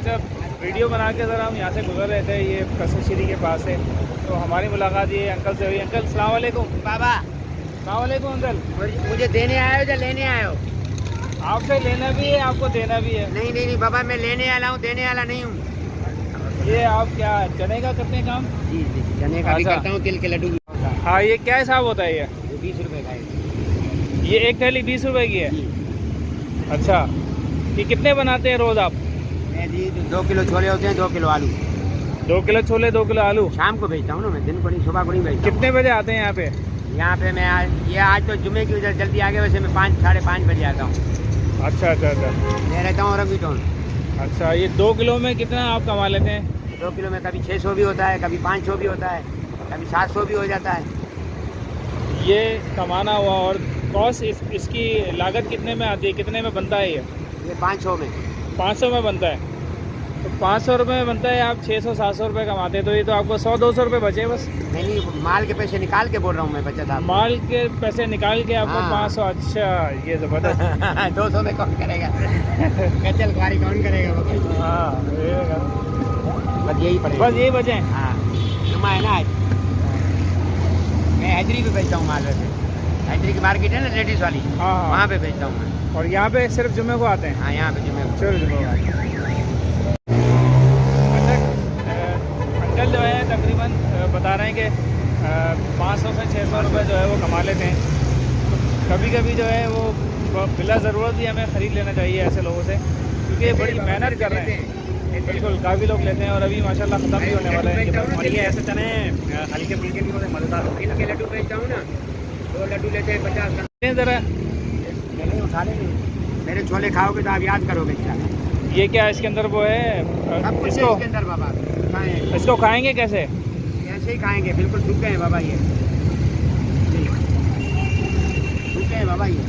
अच्छा वीडियो बना के ज़रा हम यहाँ से गुजर रहे थे, ये कसरश्री के पास से, तो हमारी मुलाकात ये अंकल से हुई। अंकल सलाम वालेकुम। बाबा सलाम वालेकुम अंकल। मुझे देने आए हो या लेने आए हो? आपसे लेना भी है, आपको देना भी है। नहीं नहीं नहीं बाबा, मैं लेने वाला हूँ, देने वाला नहीं हूँ। ये आप क्या चने का करते हैं काम? जी जी, चने का भी अच्छा। करता हूँ, तिल के लड्डू भी होता है। हाँ, ये क्या हिसाब होता है? ये 20 रुपए का है। ये एक थैली 20 रुपए की है। जी। अच्छा, ये कितने बनाते हैं रोज़ आप? मैं जी 2 किलो छोले होते हैं, 2 किलो आलू। 2 किलो छोले, 2 किलो आलू। शाम को भेजता हूँ ना मैं, दिन को नहीं, सुबह को नहीं भेजता। कितने बजे आते हैं यहाँ पे? यहाँ पे मैं आज तो जुम्मे की वजह से जल्दी आ गया, वैसे मैं 5 साढ़े 5 बजे आता हूँ। अच्छा अच्छा अच्छा। मैं रहता हूँ रंगी टाउन। अच्छा, ये 2 किलो में कितना आप कमा लेते हैं? 2 किलो में कभी 600 भी होता है, कभी 500 भी होता है, कभी 700 भी हो जाता है। ये कमाना हुआ। और कॉस्ट इसकी लागत कितने में आती है, कितने में बनता है ये 500 में। 500 में बनता है। तो 500 रुपये में बनता है, आप 600-700 रुपये कमाते हैं, तो ये तो आपको 100-200 रुपये बचे बस। नहीं, माल के पैसे निकाल के बोल रहा हूँ मैं, बचत आप। माल के पैसे निकाल के आपको हाँ। 500। अच्छा, ये ज़बरदस्त। 200 में कौन करेगा? कचल ख्वारी कौन करेगा बाबा? हाँ, बस यही पड़ेगा। बस यही बचे हैं। हाँ, जुम्मा है ना आज। मैं हैदरी पे बेचता हूँ माल वैसे। हैदरी की मार्केट है ना, लेडीज वाली, हाँ हाँ। वहाँ पे बेचता हूँ मैं। और यहाँ पे सिर्फ जुम्मे को आते हैं? हाँ, यहाँ पे जुम्मे को। सिर्फ जुम्मे को आते हैं। अच्छा, अंकल जो है तकरीबन बता रहे हैं कि 500 से 600 रुपये जो है वो कमा लेते हैं। तो कभी कभी जो है वो बिला ज़रूरत भी हमें ख़रीद लेना चाहिए ऐसे लोगों से, क्योंकि ये बड़ी मेहनत कर रहे हैं। बिल्कुल, काफ़ी लोग लेते हैं और अभी माशाल्लाह ख़त्म भी होने वाले हैं। और ये ऐसे चने हल्के फुल्के भी होते हैं, मज़ेदार। तिल के लड्डू बेचता हूँ ना, 2 लड्डू लेते हैं 50। ज़रा नहीं उठा लेंगे, मेरे छोले खाओगे तो आप याद करोगे क्या। ये क्या इसके अंदर वो है? सब कुछ है इसको इसके अंदर बाबा, खाएं। इसको खाएंगे कैसे? ऐसे ही खाएंगे, बिल्कुल सूखे हैं बाबा ये, सूखे हैं बाबा ये।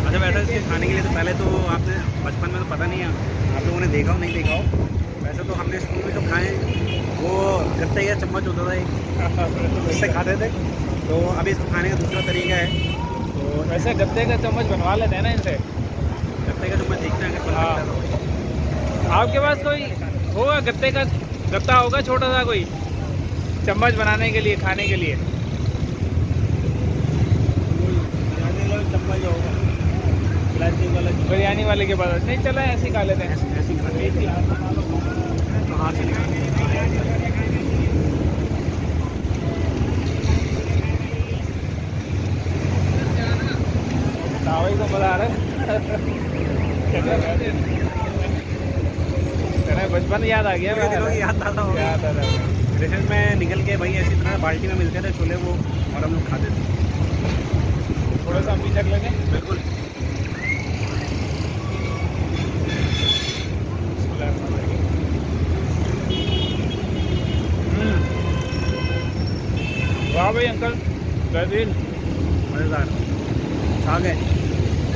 अच्छा, वैसे इसके खाने के लिए तो पहले तो आपने बचपन में तो पता नहीं है, आप लोगों ने देखा हो नहीं देखा हो, वैसे तो हमने स्कूल में जो खाए वो गत्ते का चम्मच होता था एक, उससे खाते थे। तो अभी इसको खाने का दूसरा तरीका है। तो वैसे गत्ते का चम्मच बनवा लेते हैं ना इनसे। गत्ते का चम्मच देखते हैं अगर हाँ। बन सकता है तो। आपके पास कोई होगा गत्ते का गत्ता होगा छोटा सा कोई चम्मच बनाने के लिए, खाने के लिए? चम्मच होगा प्लास्टिक वाला, बिरयानी वाले के पास नहीं चला, ऐसे ही खा लेते हैं। ऐसी खाने तो हाथ से निकाल दावई को मजा आ रहा है। बचपन याद आ गया। याद आता होगा। याद आ रहा है। रिसेंट में निकल के भाई ऐसी तरह बाल्टी में मिलते थे छोले वो, और हम लोग खाते थे। थोड़ा सा हम भी चख लेंगे। बिल्कुल। वाह भाई अंकल, बेहतरीन। मज़ेदार खा गए।